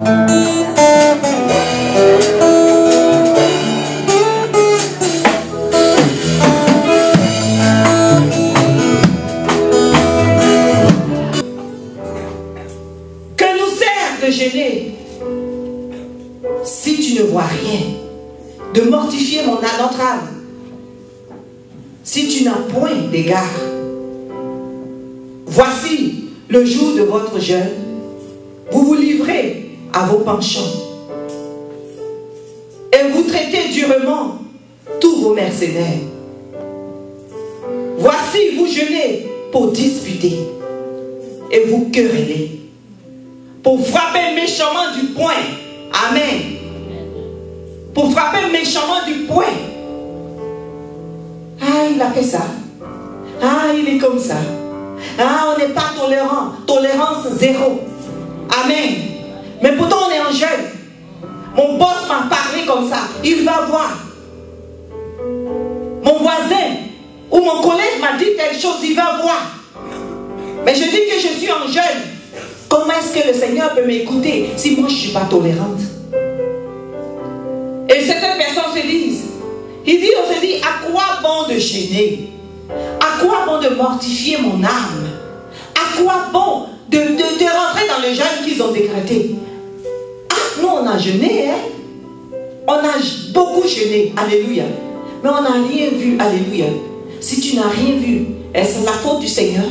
Que nous sert de jeûner si tu ne vois rien, de mortifier notre âme, si tu n'as point d'égard? Voici le jour de votre jeûne, vous vous livrez à vos penchants et vous traitez durement tous vos mercenaires. Voici vous jeûnez pour disputer et vous querellez, pour frapper méchamment du poing. Amen. Pour frapper méchamment du poing. Ah, il a fait ça. Ah, il est comme ça. Ah, on n'est pas tolérant. Tolérance zéro. Amen. Mais pourtant on est en jeûne. Mon boss m'a parlé comme ça. Il va voir. Mon voisin ou mon collègue m'a dit telle chose. Il va voir. Mais je dis que je suis en jeûne. Comment est-ce que le Seigneur peut m'écouter si moi je ne suis pas tolérante? Et certaines personnes se disent, on se dit, à quoi bon de jeûner? À quoi bon de mortifier mon âme? À quoi bon de rentrer dans le jeûne qu'ils ont décrété? Ah, nous on a jeûné, hein? On a beaucoup jeûné, alléluia. Mais on n'a rien vu, alléluia. Si tu n'as rien vu, est-ce la faute du Seigneur?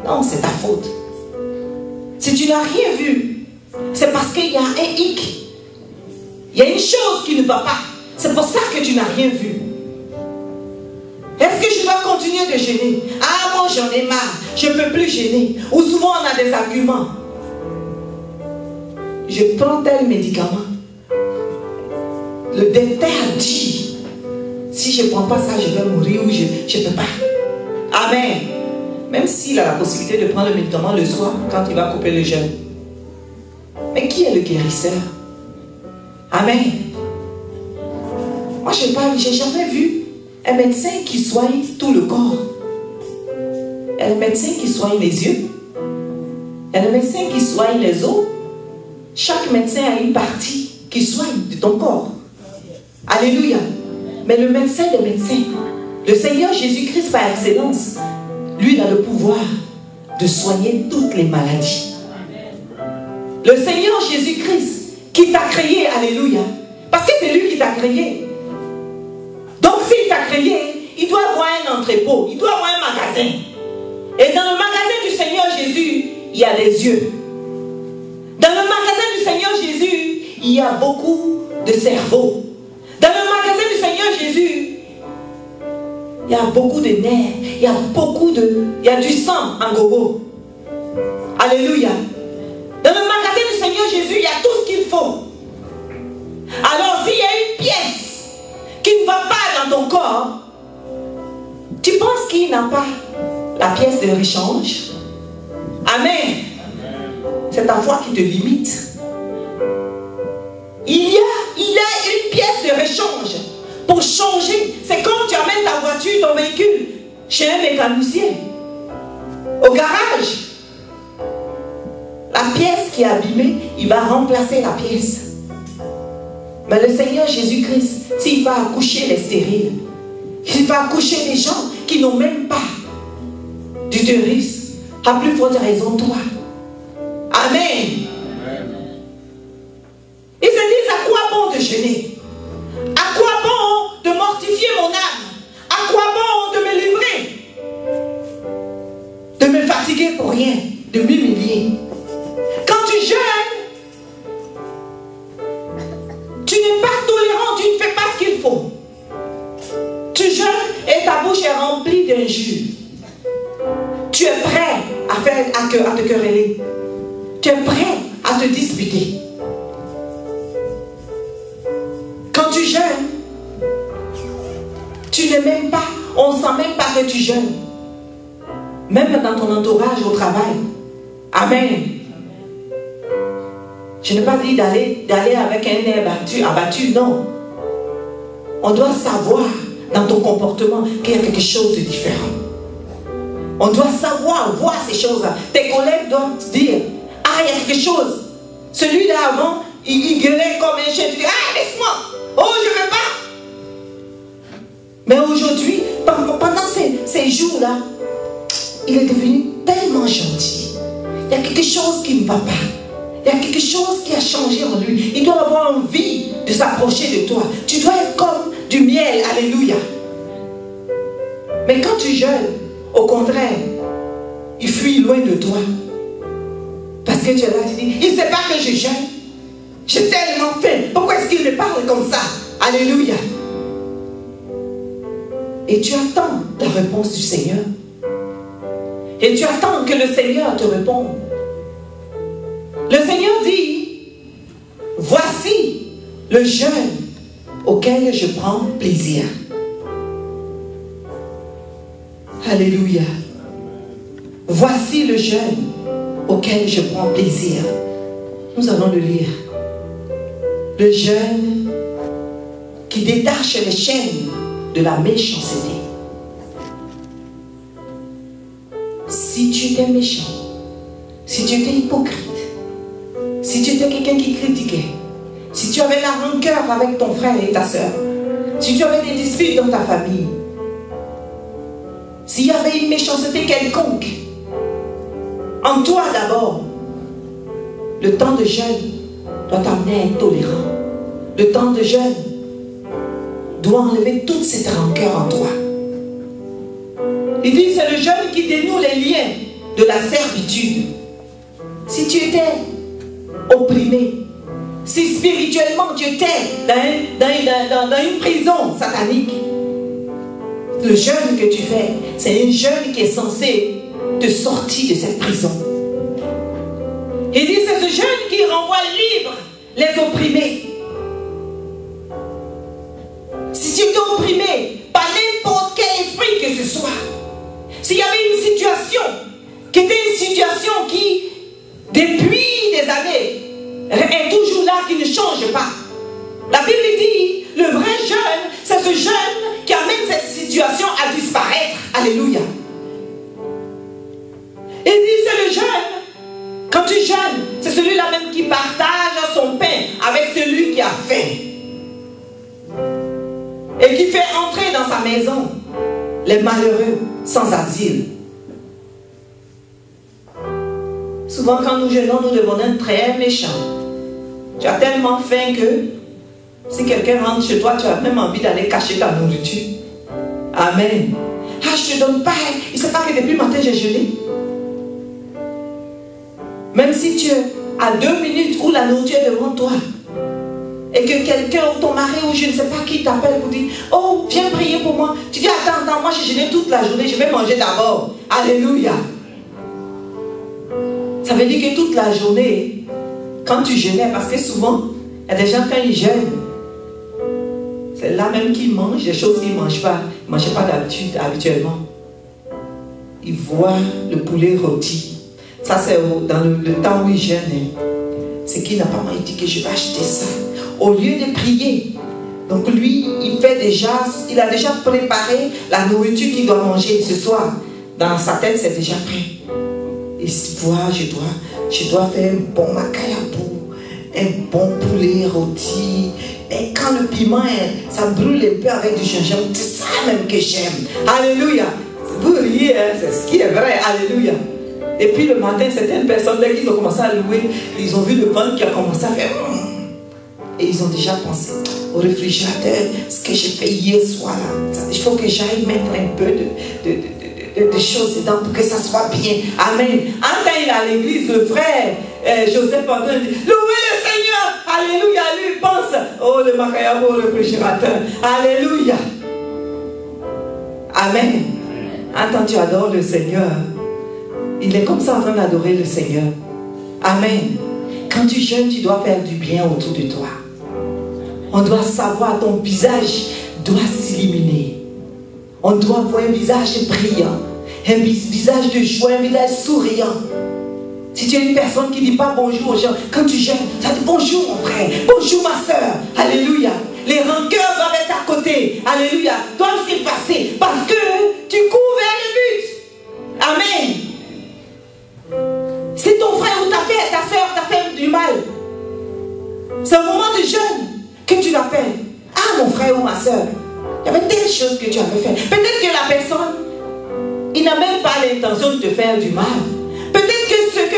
Non, c'est ta faute. Si tu n'as rien vu, c'est parce qu'il y a un hic. Il y a une chose qui ne va pas. C'est pour ça que tu n'as rien vu. Est-ce que je dois continuer de jeûner? Ah, moi j'en ai marre. Je ne peux plus jeûner. Ou souvent on a des arguments. Je prends tel médicament. Le docteur dit, si je ne prends pas ça, je vais mourir ou je ne peux pas. Amen. Même s'il a la possibilité de prendre le médicament le soir, quand il va couper le jeûne. Mais qui est le guérisseur? Amen. Moi, je n'ai jamais vu un médecin qui soigne tout le corps. Il y a le médecin qui soigne les yeux. Il y a le médecin qui soigne les os. Chaque médecin a une partie qui soigne de ton corps. Alléluia. Mais le médecin des médecins, le Seigneur Jésus-Christ par excellence, lui, il a le pouvoir de soigner toutes les maladies. Le Seigneur Jésus-Christ qui t'a créé, alléluia, parce que c'est lui qui t'a créé. Donc s'il t'a créé, il doit avoir un entrepôt, il doit avoir un magasin. Et dans le magasin du Seigneur Jésus, il y a les yeux. Dans le magasin du Seigneur Jésus, il y a beaucoup de cerveau. Dans le magasin du Seigneur Jésus, il y a beaucoup de nerfs, il y a du sang en gogo. Alléluia. Dans le magasin du Seigneur Jésus, il y a tout ce qu'il faut. Alors s'il y a une pièce qui ne va pas dans ton corps, tu penses qu'il n'a pas la pièce de rechange? Amen. C'est ta foi qui te limite. Il y a une pièce de rechange pour changer. C'est comme tu amènes ta voiture, ton véhicule chez un mécanicien, au garage. La pièce qui est abîmée, il va remplacer la pièce. Mais le Seigneur Jésus-Christ, s'il va accoucher les stériles, s'il va accoucher les gens qui n'ont même pas d'utérus, à plus forte raison toi. Amen. Ils se disent, à quoi bon de jeûner? À quoi bon de mortifier mon âme? À quoi bon de me livrer? De me fatiguer pour rien, de m'humilier. Quand tu jeûnes, tu n'es pas tolérant, tu ne fais pas ce qu'il faut. Tu jeûnes et ta bouche est remplie d'injures. Tu es prêt à te quereller. Tu es prêt à te disputer. Quand tu jeûnes, tu n'es même pas, on ne sent même pas que tu jeûnes. Même dans ton entourage au travail. Amen. Je n'ai pas dit d'aller avec un air abattu, non. On doit savoir dans ton comportement qu'il y a quelque chose de différent. On doit savoir, voir ces choses-là. Tes collègues doivent te dire, ah, il y a quelque chose. Celui-là avant, il gueulait comme un chien. Tu dis, ah, laisse-moi. Oh, je ne veux pas. Mais aujourd'hui, pendant ces jours-là, il est devenu tellement gentil. Il y a quelque chose qui ne va pas. Il y a quelque chose qui a changé en lui. Il doit avoir envie de s'approcher de toi. Tu dois être comme du miel. Alléluia. Mais quand tu jeûnes, au contraire, il fuit loin de toi. Parce que tu es là, tu dis, il ne sait pas que je jeûne. J'ai tellement faim. Pourquoi est-ce qu'il me parle comme ça? Alléluia. Et tu attends la réponse du Seigneur. Et tu attends que le Seigneur te réponde. Le Seigneur dit, voici le jeûne auquel je prends plaisir. Alléluia. Voici le jeûne auquel je prends plaisir. Nous allons le lire. Le jeûne qui détache les chaînes de la méchanceté. Si tu étais méchant, si tu étais hypocrite, si tu étais quelqu'un qui critiquait, si tu avais la rancœur avec ton frère et ta soeur, si tu avais des disputes dans ta famille, s'il y avait une méchanceté quelconque, en toi d'abord, le temps de jeûne doit t'amener à être tolérant. Le temps de jeûne doit enlever toute cette rancœur en toi. Il dit, c'est le jeûne qui dénoue les liens de la servitude. Si tu étais opprimé, si spirituellement tu étais dans une prison satanique, le jeûne que tu fais, c'est un jeûne qui est censé te sortir de cette prison. Il dit, c'est ce jeûne qui renvoie libre les opprimés. Si tu es opprimé par n'importe quel esprit que ce soit, s'il y avait une situation qui était une situation qui, depuis des années, est toujours là, qui ne change pas. La Bible dit, le vrai jeûne, c'est ce jeûne qui amène cette situation à disparaître. Alléluia. Il dit, c'est le jeûne. Quand tu jeûnes, c'est celui-là même qui partage son pain avec celui qui a faim. Et qui fait entrer dans sa maison les malheureux sans asile. Souvent quand nous jeûnons, nous devenons très méchants. Tu as tellement faim que si quelqu'un rentre chez toi, tu as même envie d'aller cacher ta nourriture. Amen. Ah, je ne te donne pas. Il ne sait pas que depuis le matin j'ai jeûné. Même si tu es à 2 minutes où la nourriture est devant toi, et que quelqu'un ou ton mari ou je ne sais pas qui t'appelle pour dire, oh, viens prier pour moi. Tu dis, attends, moi j'ai jeûné toute la journée, je vais manger d'abord. Alléluia. Ça veut dire que toute la journée, quand tu jeûnais, parce que souvent, il y a des gens quand ils jeûnent, c'est là même qu'ils mangent des choses qu'ils ne mangent pas. Ils ne mangeaient pas d'habitude, habituellement. Ils voient le poulet rôti. Ça c'est dans le temps où ils jeûnent. C'est qu'il n'a pas dit que je vais acheter ça. Au lieu de prier, donc lui, il a déjà préparé la nourriture qu'il doit manger ce soir. Dans sa tête, c'est déjà prêt. Il se voit, je dois faire un bon macayabou, un bon poulet rôti. Et quand le piment, ça brûle un peu avec du gingembre, c'est ça même que j'aime. Alléluia. Vous riez, c'est ce qui est vrai. Alléluia. Et puis le matin, certaines personnes, dès qu'ils ont commencé à louer, ils ont vu le ventre qui a commencé à faire... Et ils ont déjà pensé au réfrigérateur, ce que j'ai fait hier soir là. Il faut que j'aille mettre un peu de choses dedans pour que ça soit bien. Amen. Un temps il est à l'église, le frère Joseph Antoine dit, louez le Seigneur. Alléluia. Lui il pense, oh le macayabo au réfrigérateur. Alléluia. Amen. Un temps tu adores le Seigneur. Il est comme ça en train d'adorer le Seigneur. Amen. Quand tu jeûnes, tu dois faire du bien autour de toi. On doit savoir, ton visage doit s'illuminer. On doit avoir un visage brillant, un visage de joie, un visage souriant. Si tu es une personne qui ne dit pas bonjour aux gens, quand tu jeûnes, ça dit bonjour mon frère, bonjour ma soeur. Alléluia. Les rancœurs doivent être à côté. Alléluia. Doivent s'effacer parce que tu cours vers le but. Amen. Si ton frère ou ta soeur t'a fait du mal, C'est un moment de jeûne que tu l'appelles. Ah, mon frère ou ma soeur, il y avait telle chose que tu avais fait. Peut-être que la personne, il n'a même pas l'intention de te faire du mal. Peut-être que ce que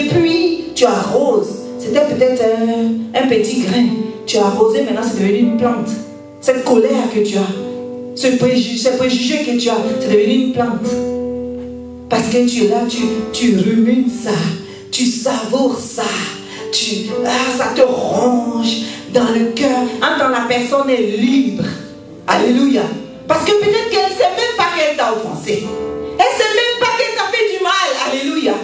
depuis tu arroses, c'était peut-être un petit grain. Tu as arrosé, maintenant c'est devenu une plante. Cette colère que tu as, ce préjugé que tu as, c'est devenu une plante. Parce que tu es là, tu rumines ça, tu savoures ça, ça te ronge dans le cœur. Quand la personne est libre, alléluia. Parce que peut-être qu'elle ne sait même pas qu'elle t'a offensé. Elle ne sait même pas qu'elle t'a fait du mal, alléluia.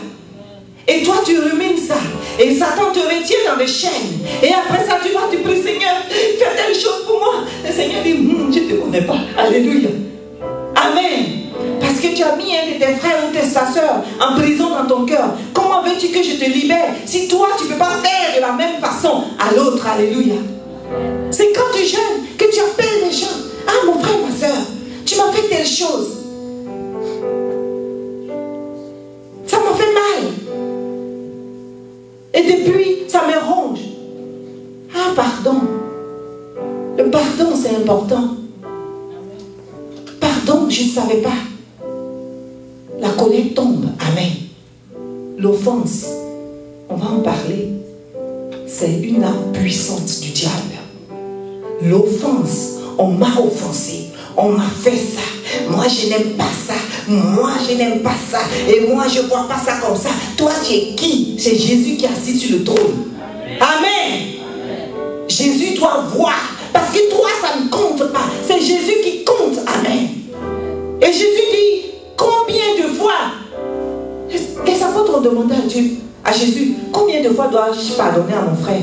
Et toi tu rumines ça. Et Satan te retient dans les chaînes. Et après ça tu vas, tu pries, Seigneur, fais telle chose pour moi. Le Seigneur dit, je ne te connais pas, alléluia. Amen. Parce que tu as mis un de tes frères ou tes soeurs en prison dans ton cœur. Comment veux-tu que je te libère si toi tu ne peux pas faire de la même façon à l'autre, alléluia. C'est quand tu jeûnes que tu appelles les gens. Ah, mon frère, ma soeur, tu m'as fait telle chose. Ça m'a fait mal. Et depuis, ça me ronge. Ah, pardon. Le pardon, c'est important. Pardon, je ne savais pas. La colère tombe. Amen. L'offense, on va en parler. C'est une arme puissante du diable. L'offense, on m'a offensé. On m'a fait ça. Moi, je n'aime pas ça. Moi, je n'aime pas ça. Et moi, je ne vois pas ça comme ça. Toi, tu es qui? C'est Jésus qui est assis sur le trône. Amen. Jésus doit voir. Parce que toi, ça ne compte pas. C'est Jésus qui compte. Amen. Et Jésus dit, combien de fois? Les apôtres ont demandé à Jésus, combien de fois dois-je pardonner à mon frère?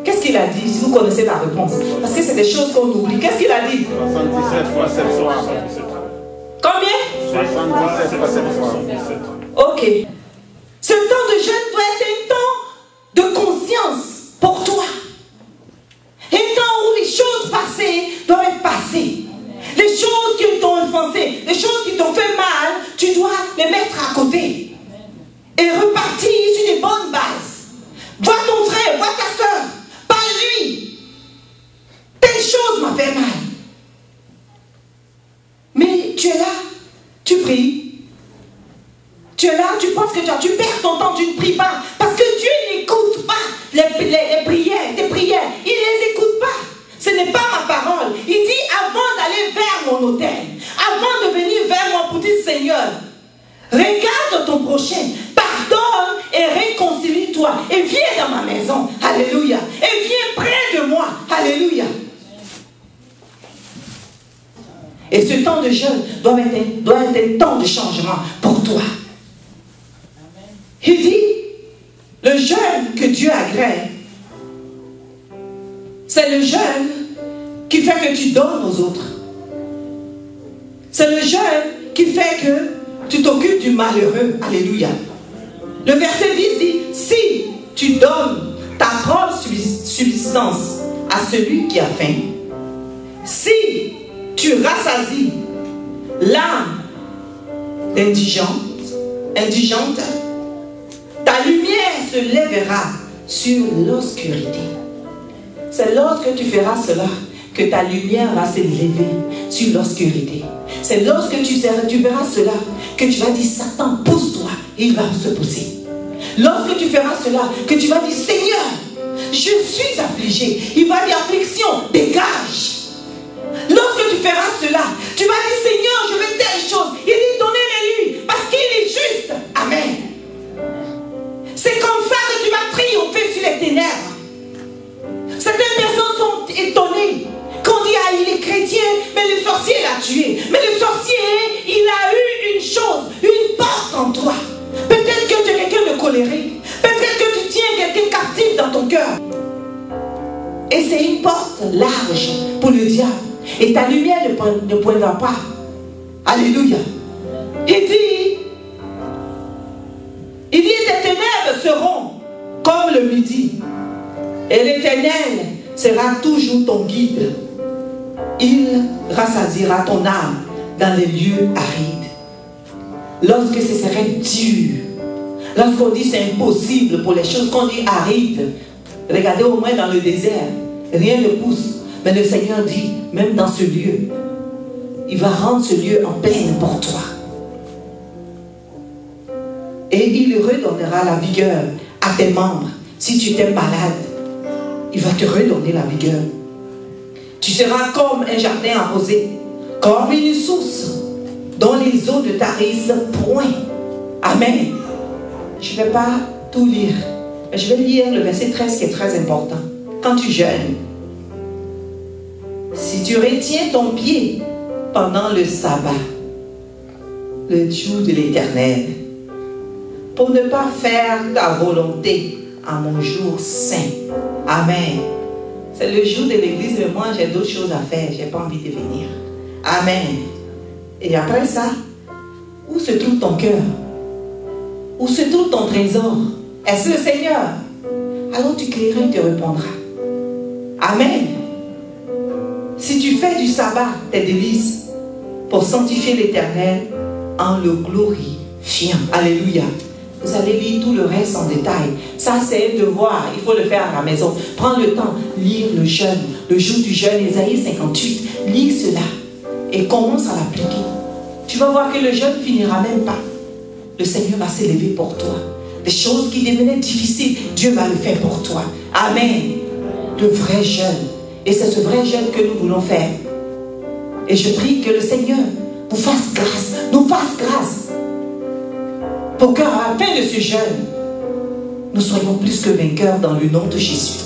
Qu'est-ce qu'il a dit? Si vous connaissez la réponse. Parce que c'est des choses qu'on oublie. Qu'est-ce qu'il a dit? 77 fois 7 fois. Combien? 77 fois 7 fois. Ok. Ce temps de jeûne doit être un temps de conscience pour toi. Un temps où les choses passées doivent être passées. Les choses qui t'ont offensé, les choses qui t'ont fait mal, tu dois les mettre à côté. Et repartir sur des bonnes bases. Vois ton frère, vois ta soeur. Pas lui. Telle chose m'a fait mal. Mais tu es là, tu pries. Tu es là, tu penses que tu perds ton temps, tu ne pries pas. Parce que Dieu n'écoute pas les prières, tes prières. Il ne les écoute pas. Ce n'est pas ma parole. Il dit avant d'aller vers mon autel, avant de venir vers moi pour dire Seigneur, regarde ton prochain, pardonne et réconcilie-toi. Et viens dans ma maison. Alléluia. Et viens près de moi. Alléluia. Et ce temps de jeûne doit être un temps de changement pour toi. Il dit, le jeûne que Dieu agrée, c'est le jeûne qui fait que tu donnes aux autres. C'est le jeûne qui fait que tu t'occupes du malheureux. Alléluia. Le verset 10 dit, si tu donnes ta propre subsistance à celui qui a faim, si tu rassasies l'âme indigente, ta lumière se lèvera sur l'obscurité. C'est lorsque tu feras cela que ta lumière va se lever sur l'obscurité. C'est lorsque tu verras cela que tu vas dire Satan, pousse-toi, et il va se pousser. Lorsque tu feras cela que tu vas dire Seigneur, je suis affligé, il va dire affliction, dégage. Lorsque tu feras cela, tu vas dire Seigneur, je veux telle chose. Il dit donnez-le-lui parce qu'il est juste. Amen. C'est comme ça que tu vas triompher sur les ténèbres. Certaines personnes sont étonnées qu'on dit ah il est chrétien, mais le sorcier l'a tué. Mais le sorcier, il a eu une chose, une porte en toi. Peut-être que tu es quelqu'un de colérique. Peut-être que tu tiens quelqu'un captif dans ton cœur. Et c'est une porte large pour le diable. Et ta lumière ne poindra pas. Alléluia. Il dit, les ténèbres seront comme le midi. Et l'Éternel sera toujours ton guide. Il rassasiera ton âme dans les lieux arides. Lorsque ce serait dur, lorsqu'on dit c'est impossible pour les choses qu'on dit arides, Regardez au moins dans le désert, rien ne pousse. Mais le Seigneur dit, même dans ce lieu, il va rendre ce lieu en plaine pour toi. Et il redonnera la vigueur à tes membres. Si tu t'es malade, il va te redonner la vigueur. Tu seras comme un jardin arrosé, comme une source dont les eaux ne tarissent point. Amen. Je ne vais pas tout lire, mais je vais lire le verset 13 qui est très important. Quand tu jeûnes, si tu retiens ton pied pendant le sabbat, le jour de l'Éternel, pour ne pas faire ta volonté à mon jour saint. Amen. C'est le jour de l'église, mais moi j'ai d'autres choses à faire, je n'ai pas envie de venir. Amen. Et après ça, où se trouve ton cœur? Où se trouve ton trésor? Est-ce le Seigneur? Alors tu crieras, il te répondra. Amen. Si tu fais du sabbat tes délices pour sanctifier l'Éternel en le glorifiant. Alléluia. Vous allez lire tout le reste en détail. Ça, c'est un devoir. Il faut le faire à la maison. Prends le temps. Lire le jeûne. Le jour du jeûne, Ésaïe 58. Lis cela. Et commence à l'appliquer. Tu vas voir que le jeûne ne finira même pas. Le Seigneur va s'élever pour toi. Des choses qui devenaient difficiles, Dieu va le faire pour toi. Amen. Le vrai jeûne. Et c'est ce vrai jeûne que nous voulons faire. Et je prie que le Seigneur vous fasse grâce. Nous fasse grâce. Pour qu'à la fin de ce jeûne, nous soyons plus que vainqueurs dans le nom de Jésus.